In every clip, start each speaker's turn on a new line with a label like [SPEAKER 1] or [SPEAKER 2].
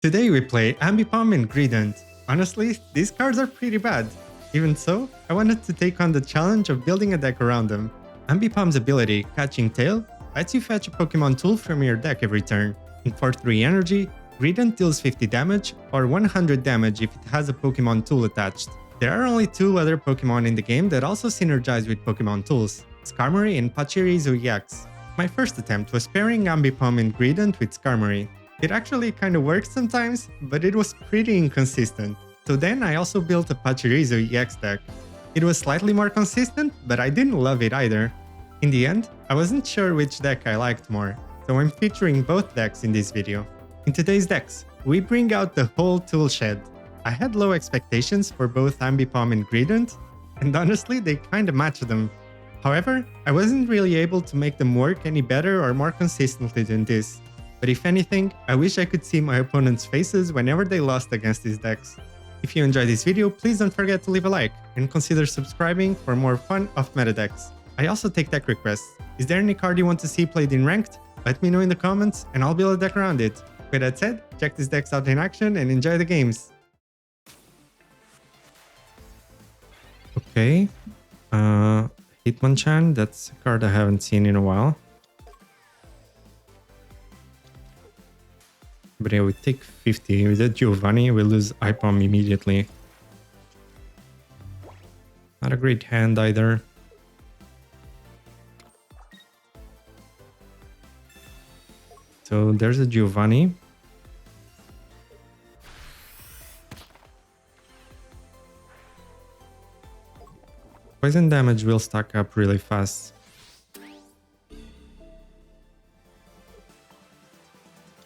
[SPEAKER 1] Today we play Ambipom and Greedent. Honestly, these cards are pretty bad. Even so, I wanted to take on the challenge of building a deck around them. Ambipom's ability, Catching Tail, lets you fetch a Pokemon tool from your deck every turn. In 4-3 energy, Greedent deals 50 damage or 100 damage if it has a Pokemon tool attached. There are only two other Pokemon in the game that also synergize with Pokemon tools, Skarmory and Pachirisu EX. My first attempt was pairing Ambipom and Greedent with Skarmory. It actually kinda worked sometimes, but it was pretty inconsistent. So then I also built a Pachirisu EX deck. It was slightly more consistent, but I didn't love it either. In the end, I wasn't sure which deck I liked more, so I'm featuring both decks in this video. In today's decks, we bring out the whole tool shed. I had low expectations for both Ambipom and Greedent, and honestly they kinda matched them. However, I wasn't really able to make them work any better or more consistently than this. But if anything, I wish I could see my opponents' faces whenever they lost against these decks. If you enjoyed this video, please don't forget to leave a like, and consider subscribing for more fun off-meta decks. I also take deck requests. Is there any card you want to see played in Ranked? Let me know in the comments, and I'll build a deck around it. With that said, check these decks out in action and enjoy the games. Okay, Hitmonchan, that's a card I haven't seen in a while. But yeah, we take 50. With that Giovanni, we lose Ambipom immediately. Not a great hand either. So there's a Giovanni. Poison damage will stack up really fast.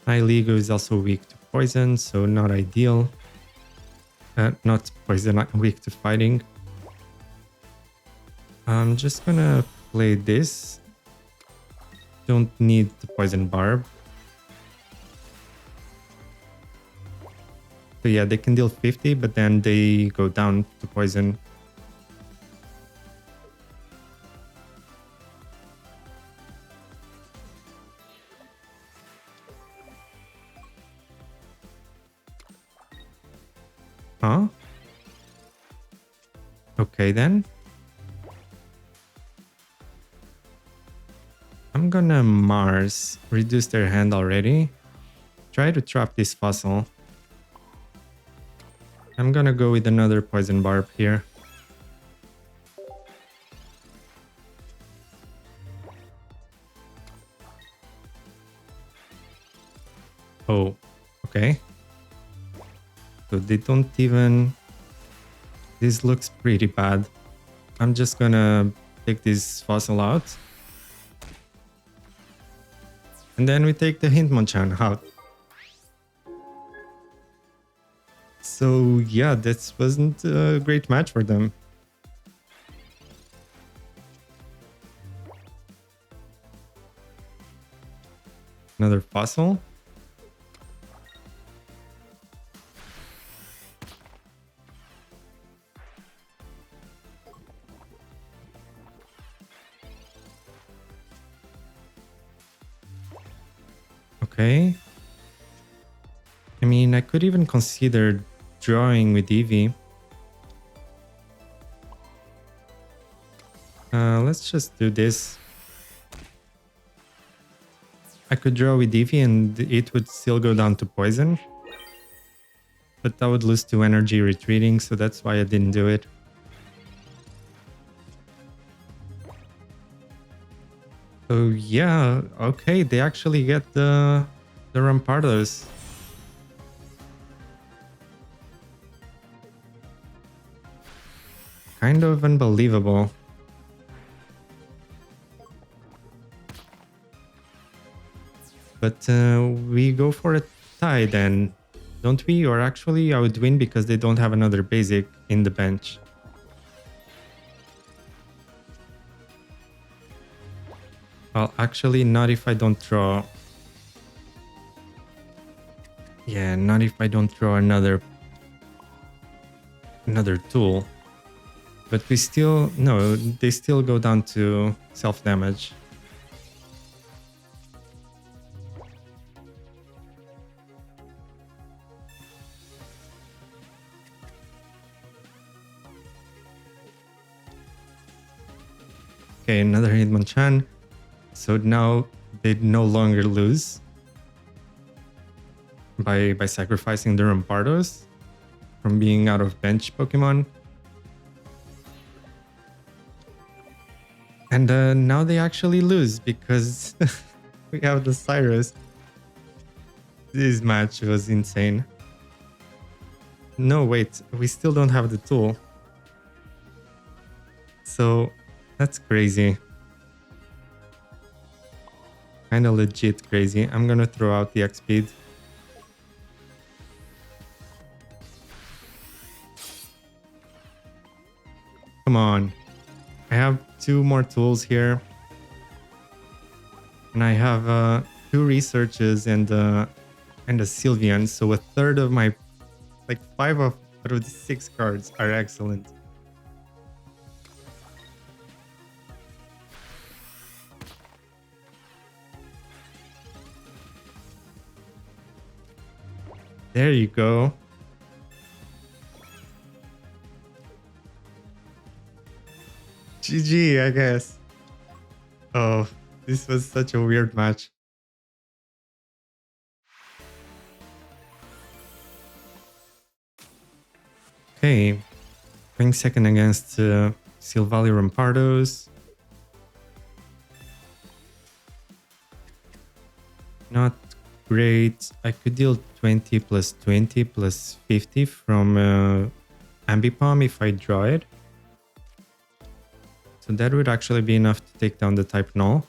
[SPEAKER 1] Ligo is also weak to poison, so not ideal. Not poison, weak to fighting. I'm just gonna play this. Don't need the poison barb. So yeah, they can deal 50, but then they go down to poison. Huh? Okay then. I'm gonna Mars, reduce their hand already. Try to trap this fossil. I'm gonna go with another poison barb here. Oh, okay. So they don't even... This looks pretty bad. I'm just gonna take this fossil out. And then we take the Hitmonchan out. So yeah, this wasn't a great match for them. Another fossil. Okay. I mean, I could even consider drawing with Eevee. Let's just do this. I could draw with Eevee and it would still go down to poison. But I would lose 2 energy retreating, so that's why I didn't do it. So yeah, okay, they actually get the Rampardos. Kind of unbelievable. But we go for a tie then, don't we? Or actually I would win because they don't have another basic in the bench. Well, actually, not if I don't draw. Yeah, not if I don't draw another tool. But we still... No, they still go down to self-damage. Okay, another Hitmonchan. So now they no longer lose by sacrificing the Rampardos from being out of bench Pokemon. And now they actually lose because we have the Cyrus. This match was insane. No, wait, we still don't have the tool. So that's crazy. Kinda legit crazy. I'm gonna throw out the X-Speed. Come on. I have 2 more tools here. And I have 2 researches and a Sylveon. So a third of my, like 5 out of the 6 cards are excellent. There you go. GG, I guess. Oh, this was such a weird match. Okay, going second against Silvally Rampardos. Not great. I could deal 20 plus 20 plus 50 from Ambipom if I draw it. So that would actually be enough to take down the type null.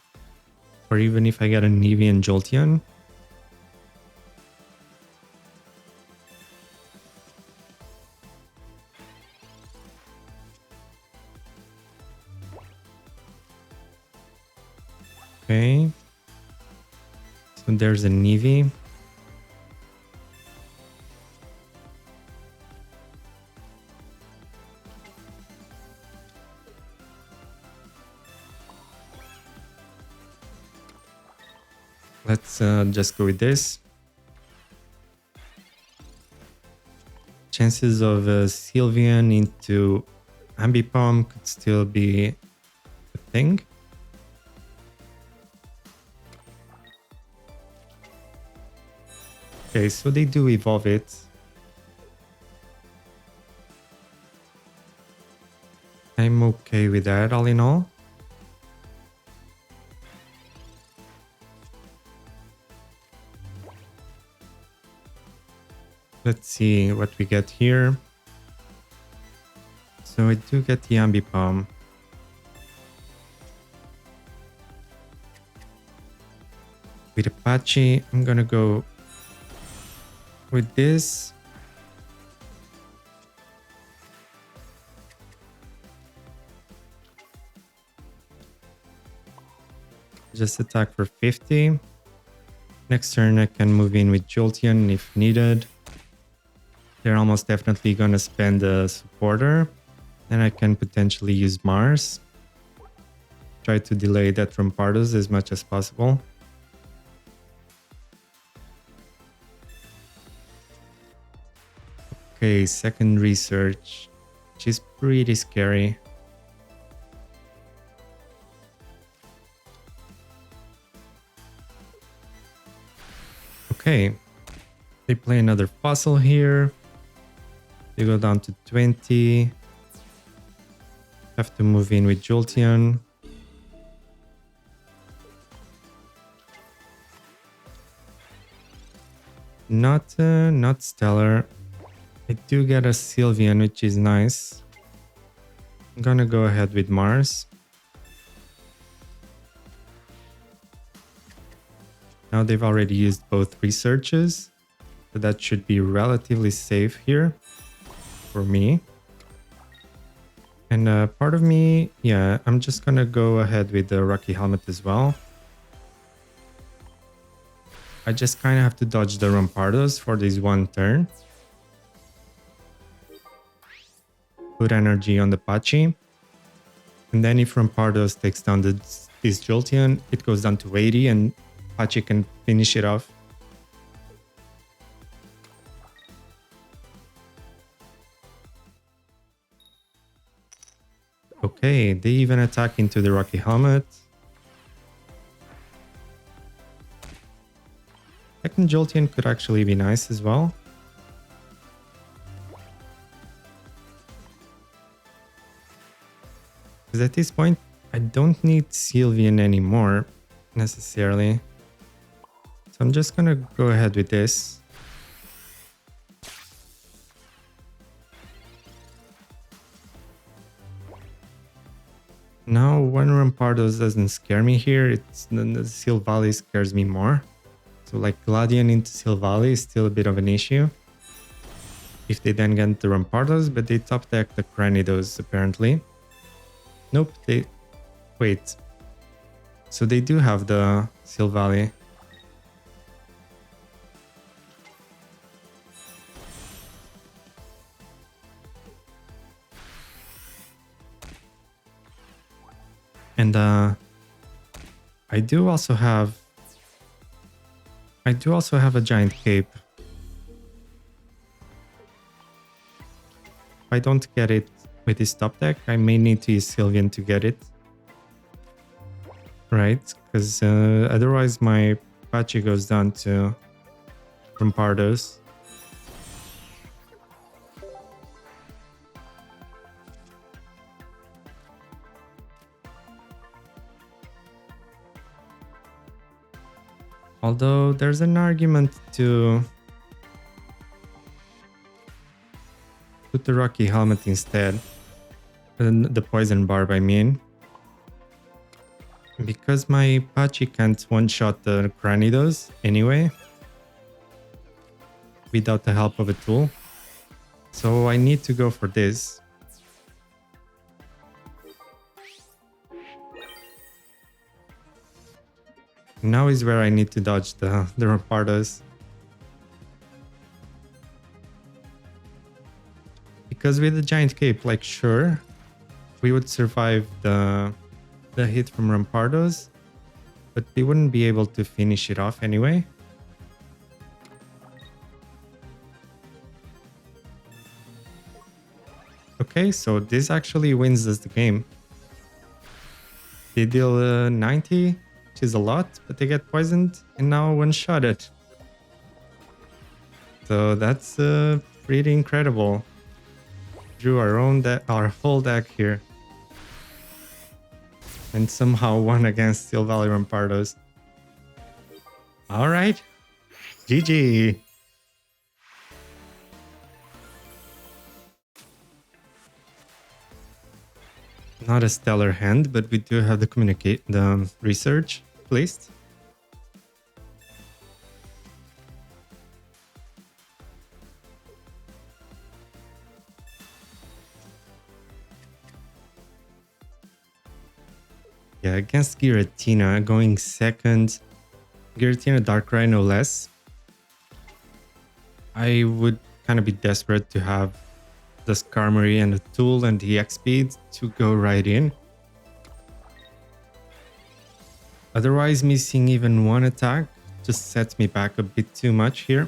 [SPEAKER 1] Or even if I get an Eevee and Jolteon. Okay. So there's an Eevee. Let's just go with this. Chances of Sylveon into Ambipom could still be a thing. Okay, so they do evolve it. I'm okay with that all in all. Let's see what we get here. So I do get the Ambipom. With Apache, I'm gonna go with this. Just attack for 50. Next turn I can move in with Jolteon if needed. They're almost definitely gonna spend a supporter. Then I can potentially use Mars. Try to delay that Rampardos as much as possible. Okay, second research, which is pretty scary. Okay, they play another fossil here. They go down to 20. Have to move in with Jolteon. Not stellar. I do get a Sylveon, which is nice. I'm gonna go ahead with Mars. Now they've already used both researches, so that should be relatively safe here for me. And part of me, yeah, I'm just gonna go ahead with the Rocky Helmet as well. I just kind of have to dodge the Rampardos for this one turn. Put energy on the Pachi. And then if Rampardos takes down this Jolteon, it goes down to 80 and Pachi can finish it off. Okay, they even attack into the Rocky Helmet. Second Jolteon could actually be nice as well. Because at this point, I don't need Sylveon anymore, necessarily. So I'm just gonna go ahead with this. Now, when Rampardos doesn't scare me here, it's the Silvally scares me more. So like Gladion into Silvally is still a bit of an issue. If they then get the Rampardos, but they top deck the Granidos apparently. Nope, they... Wait. So they do have the Silvally. And I do also have a giant cape. If I don't get it with this top deck, I may need to use Sylveon to get it. Right? Because otherwise my Pachi goes down to Rampardos. Although there's an argument to put the Rocky Helmet instead. The Poison Barb, I mean. Because my Pachi can't one-shot the Granidos anyway. Without the help of a tool. So I need to go for this. Now is where I need to dodge the Rampardos. Because with the giant cape, like sure, we would survive the hit from Rampardos, but we wouldn't be able to finish it off anyway. Okay, so this actually wins us the game. They deal 90, which is a lot, but they get poisoned and now one-shotted. So that's pretty incredible. Drew our whole deck here. And somehow won against Silvally Rampardos. Alright. GG. Not a stellar hand, but we do have the research placed. Yeah, against Giratina, going second. Giratina Darkrai, no less. I would kind of be desperate to have the Skarmory and the tool and the EX speed to go right in. Otherwise, missing even one attack just sets me back a bit too much here.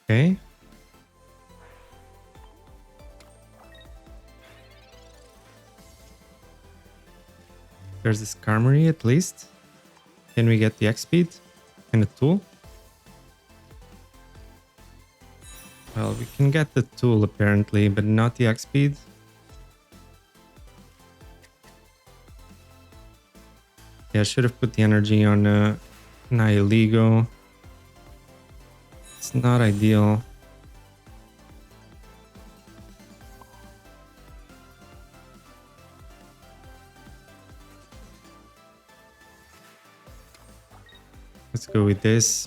[SPEAKER 1] Okay. There's the Skarmory at least. Can we get the X speed and the tool? Well, we can get the tool apparently, but not the X speed. Yeah, I should have put the energy on Nihilego. It's not ideal. Let's go with this.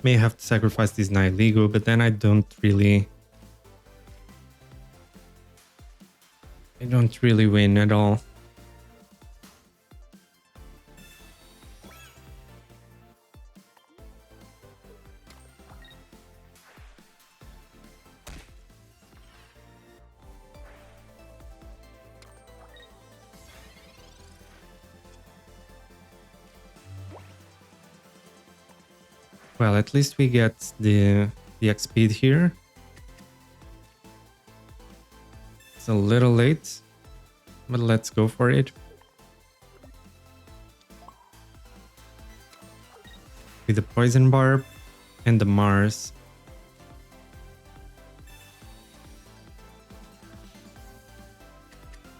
[SPEAKER 1] May have to sacrifice this Nihilego, but then I don't really win at all. Well, at least we get the XP here. It's a little late, but let's go for it. With the Poison Barb and the Mars.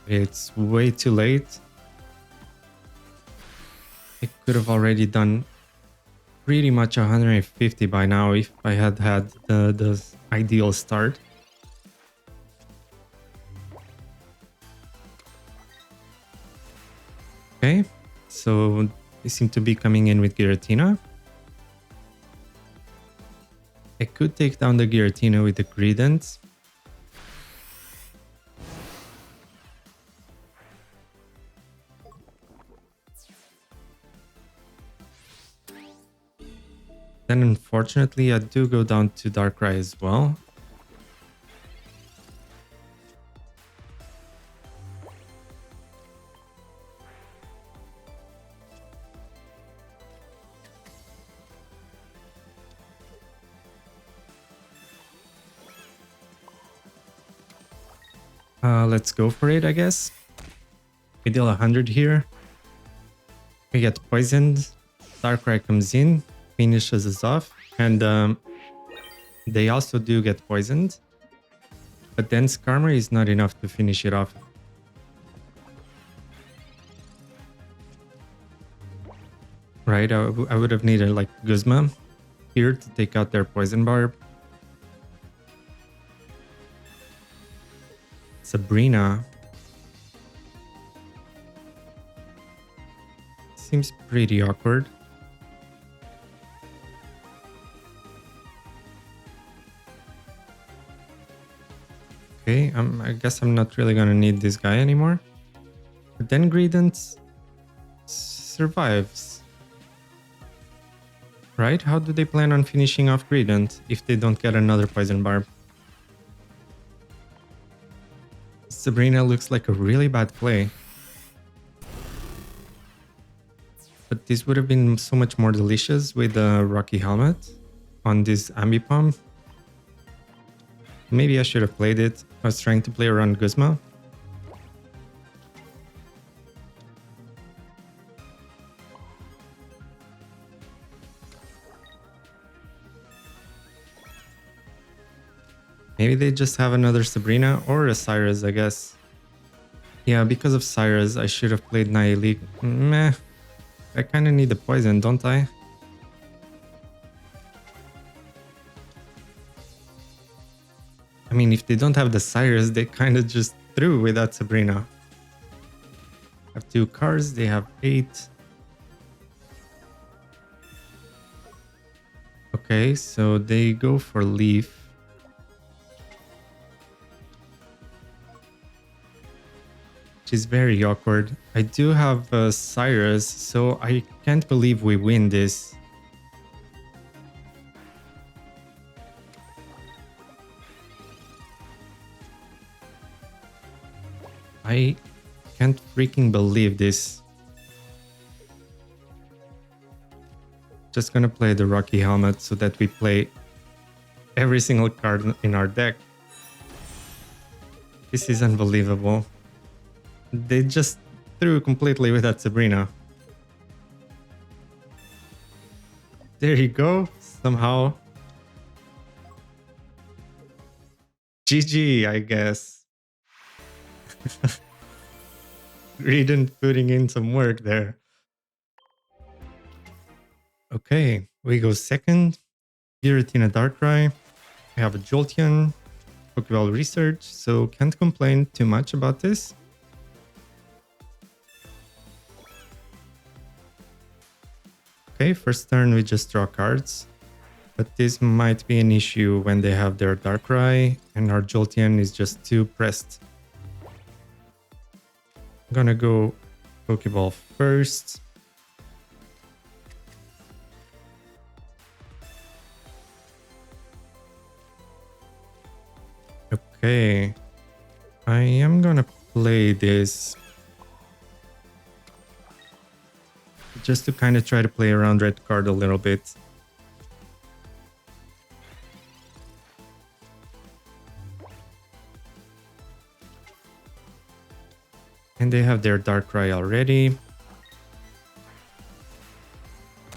[SPEAKER 1] It's way too late. I could have already done pretty much 150 by now if I had had the ideal start. Okay, so they seem to be coming in with Giratina. I could take down the Giratina with the Greedent. Then unfortunately I do go down to Darkrai as well. Let's go for it, I guess. We deal 100 here. We get poisoned. Darkrai comes in, finishes us off, and they also do get poisoned. But then Skarmory is not enough to finish it off. Right, I would have needed like Guzma here to take out their Poison Barb. Sabrina seems pretty awkward. Okay, I guess I'm not really gonna need this guy anymore. But then Greedent survives. Right? How do they plan on finishing off Greedent if they don't get another Poison Barb? Sabrina looks like a really bad play. But this would have been so much more delicious with the Rocky Helmet on this Ambipom. Maybe I should have played it. I was trying to play around Guzma. Maybe they just have another Sabrina or a Cyrus, I guess. Yeah, because of Cyrus, I should have played Nihilego. Meh. I kind of need the poison, don't I? I mean, if they don't have the Cyrus, they kind of just threw without Sabrina. Have 2 cards, they have 8. Okay, so they go for Leaf. Which is very awkward. I do have Cyrus, so I can't believe we win this. I can't freaking believe this. Just gonna play the Rocky Helmet so that we play every single card in our deck. This is unbelievable. They just threw completely without Sabrina. There you go, somehow. GG, I guess. Greedent putting in some work there. Okay, we go second. Giratina Darkrai. I have a Jolteon, Pokeball Research, so can't complain too much about this. Okay, first turn we just draw cards, but this might be an issue when they have their Darkrai and our Jolteon is just too pressed. I'm gonna go Pokeball first. Okay, I am gonna play this just to kind of try to play around red card a little bit. And they have their Darkrai already.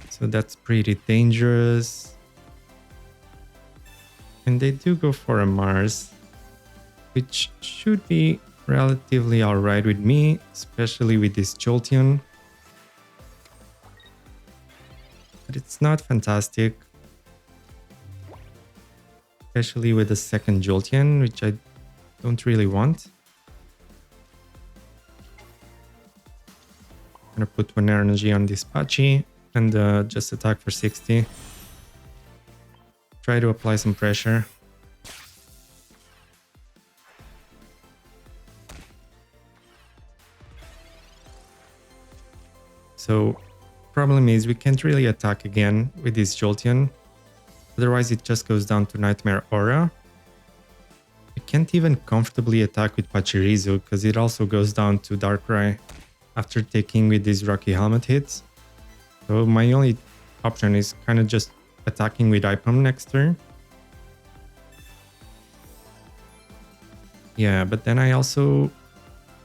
[SPEAKER 1] So that's pretty dangerous. And they do go for a Mars, which should be relatively alright with me, especially with this Jolteon. But it's not fantastic. Especially with the second Jolteon, which I don't really want. I'm gonna put one energy on this Pachi and just attack for 60. Try to apply some pressure. So, problem is we can't really attack again with this Jolteon. Otherwise it just goes down to Nightmare Aura. I can't even comfortably attack with Pachirisu because it also goes down to Darkrai after taking with these Rocky Helmet hits. So my only option is kind of just attacking with Ipom next turn. Yeah, but then I also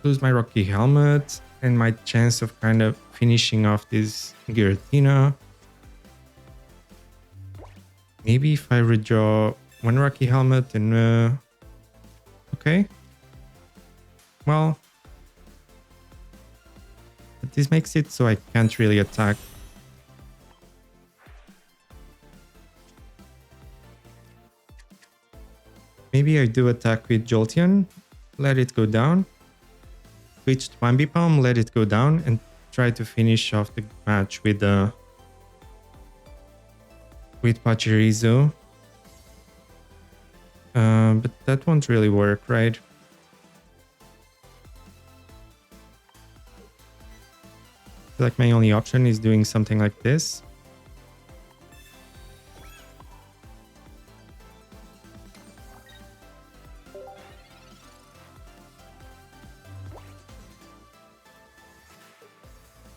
[SPEAKER 1] lose my Rocky Helmet and my chance of kind of finishing off this Giratina. Maybe if I redraw one Rocky Helmet and... okay. Well... but this makes it so I can't really attack. Maybe I do attack with Jolteon, let it go down. Switch to Ambipom, let it go down, and try to finish off the match with Pachirisu. But that won't really work, right? I feel like my only option is doing something like this.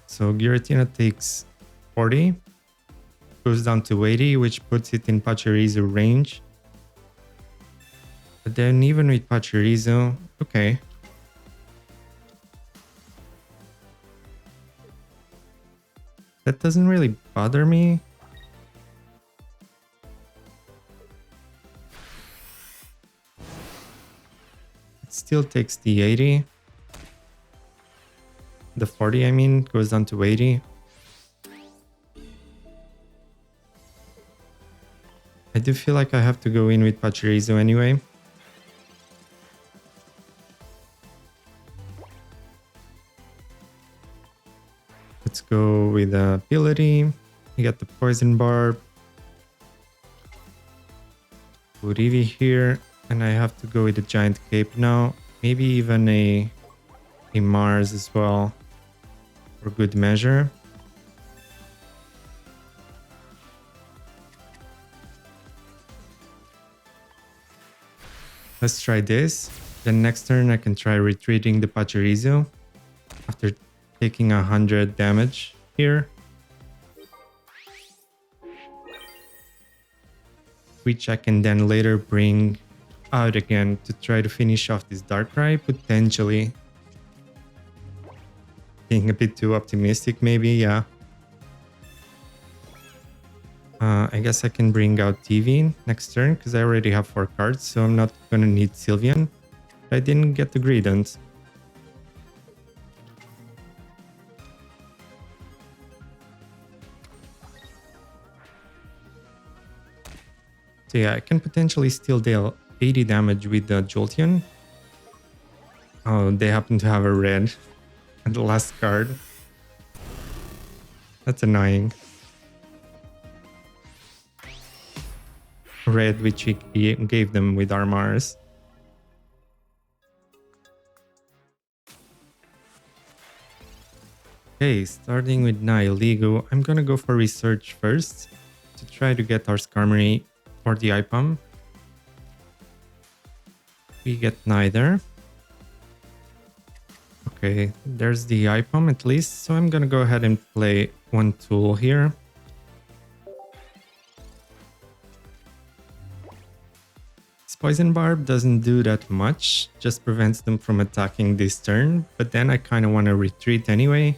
[SPEAKER 1] So Giratina takes 40, goes down to 80, which puts it in Pachirisu range. But then even with Pachirisu, okay. That doesn't really bother me. It still takes the 80. The 40, I mean, goes down to 80. I do feel like I have to go in with Pachirisu anyway. Let's go with ability. You got the Poison Barb. Put Eevee here. And I have to go with the Giant Cape now. Maybe even a Mars as well. For good measure. Let's try this. Then next turn I can try retreating the Pachirisu after taking 100 damage here. Which I can then later bring out again to try to finish off this Darkrai, potentially. Being a bit too optimistic maybe, yeah. I guess I can bring out TV next turn because I already have 4 cards, so I'm not gonna need Sylveon. But I didn't get the Greedent. So yeah, I can potentially still deal 80 damage with the Jolteon. Oh, they happen to have a red at the last card. That's annoying. Red, which he gave them with our Mars. Okay, starting with Nihilego, I'm gonna go for research first to try to get our Skarmory or the Ipom. We get neither. Okay, there's the Ipom at least, so I'm gonna go ahead and play one tool here. Poison Barb doesn't do that much, just prevents them from attacking this turn, but then I kind of want to retreat anyway.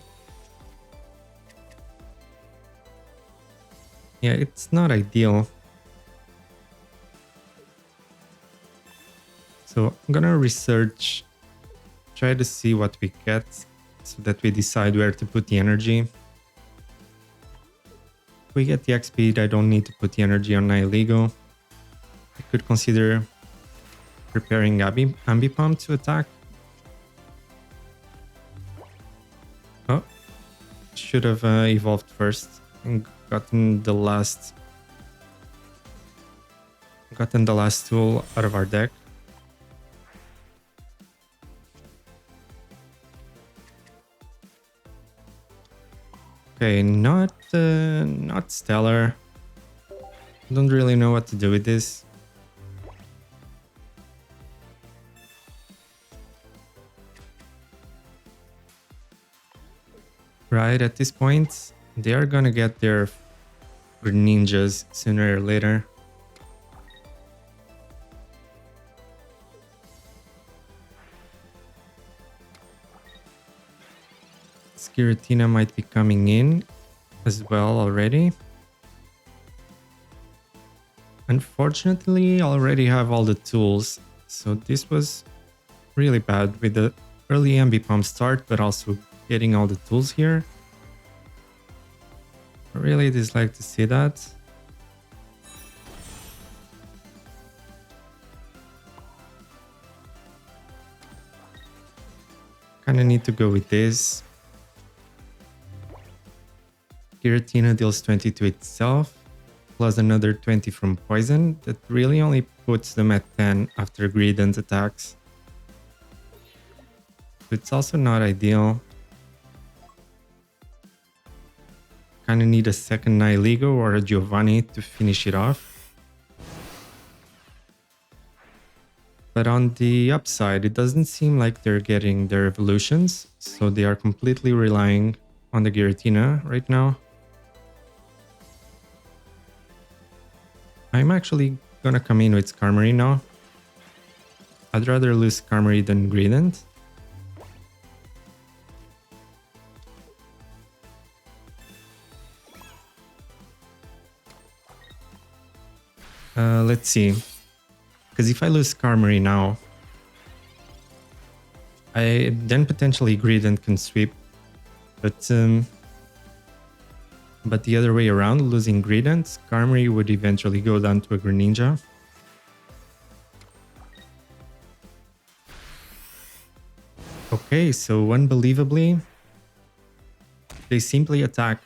[SPEAKER 1] Yeah, it's not ideal. So I'm gonna research, try to see what we get, so that we decide where to put the energy. If we get the XP, I don't need to put the energy on Nihilego. I could consider preparing Ambipom to attack. Oh, should have evolved first and gotten the last tool out of our deck. Okay, not stellar. Don't really know what to do with this. Right, at this point, they are gonna get their Greninjas sooner or later. Giratina might be coming in as well already. Unfortunately, I already have all the tools, so this was really bad with the early Ambipom start, but also getting all the tools here. I really dislike to see that. Kinda need to go with this. Giratina deals 20 to itself, plus another 20 from poison. That really only puts them at 10 after Greedent attacks. It's also not ideal. Kinda need a second Nihilego or a Giovanni to finish it off. But on the upside, it doesn't seem like they're getting their evolutions, so they are completely relying on the Giratina right now. I'm actually gonna come in with Skarmory now. I'd rather lose Skarmory than Greedent. Let's see. Because if I lose Skarmory now, I then potentially Greedent can sweep. But the other way around, losing Greedent, Skarmory would eventually go down to a Greninja. Okay, so unbelievably, they simply attack.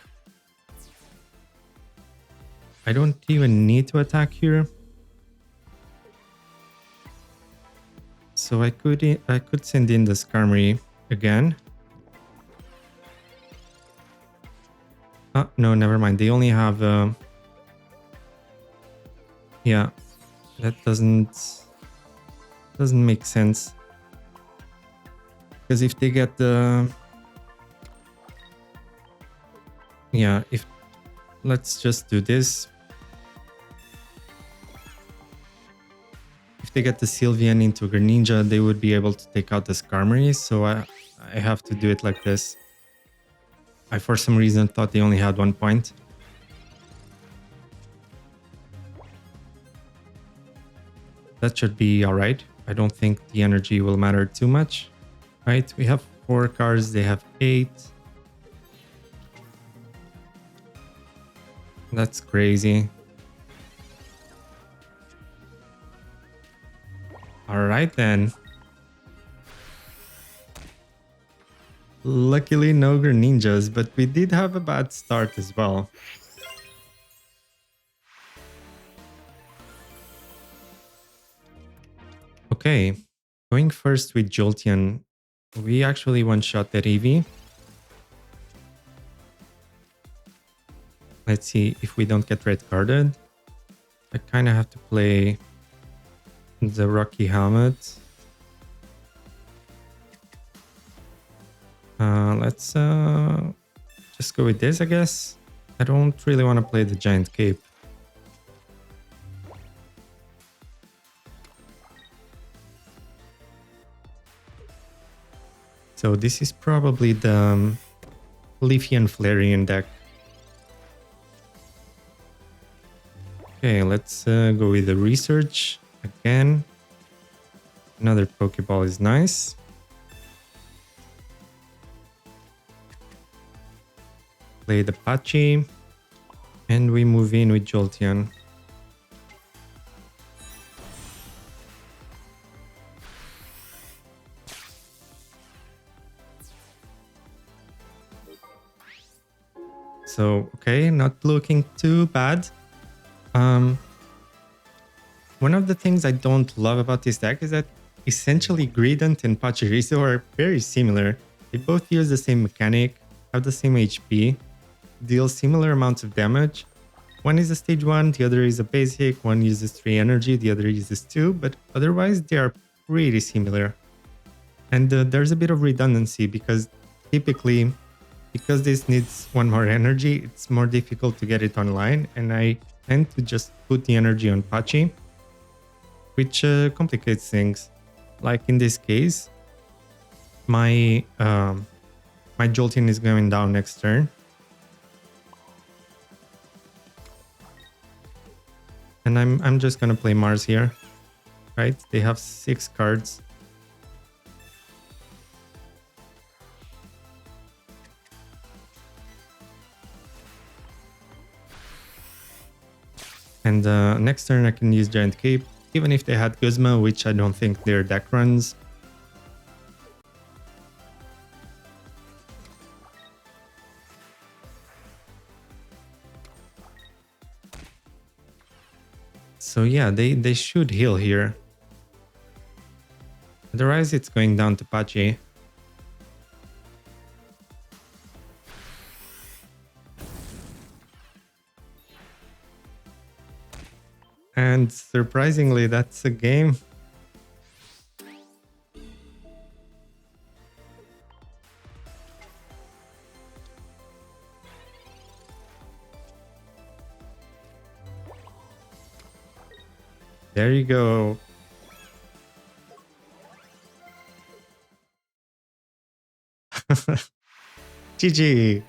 [SPEAKER 1] I don't even need to attack here. So I could send in the Skarmory again. Oh, no, never mind. They only have yeah, that doesn't make sense. Because if they get the let's just do this. If they get the Sylveon into Greninja, they would be able to take out the Skarmory, so I have to do it like this. I for some reason thought they only had 1 point. That should be alright. I don't think the energy will matter too much. Right, we have 4 cards, they have 8. That's crazy. Alright then. Luckily no Greninjas, but we did have a bad start as well. Okay, going first with Jolteon. We actually one-shot that Eevee. Let's see if we don't get red carded. I kind of have to play the Rocky Helmet. Let's just go with this, I guess. I don't really want to play the Giant Cape. So this is probably the Leafy and Flareon deck. Okay, let's go with the research again. Another Pokeball is nice. Play the Pachi. And we move in with Jolteon. So, okay, not looking too bad. One of the things I don't love about this deck is that essentially Greedent and Pachirisu are very similar. They both use the same mechanic, have the same HP, deal similar amounts of damage. One is a stage 1, the other is a basic, one uses 3 energy, the other uses 2, but otherwise they are pretty similar. And there's a bit of redundancy because typically, because this needs 1 more energy, it's more difficult to get it online, and I tend to just put the energy on Pachi, which complicates things. Like in this case, my Jolteon is going down next turn. And I'm just gonna play Mars here, right? They have 6 cards. And next turn I can use Giant Cape, even if they had Guzma, which I don't think their deck runs. So yeah, they should heal here. Otherwise it's going down to Pachi. And surprisingly, that's a game. There you go. GG.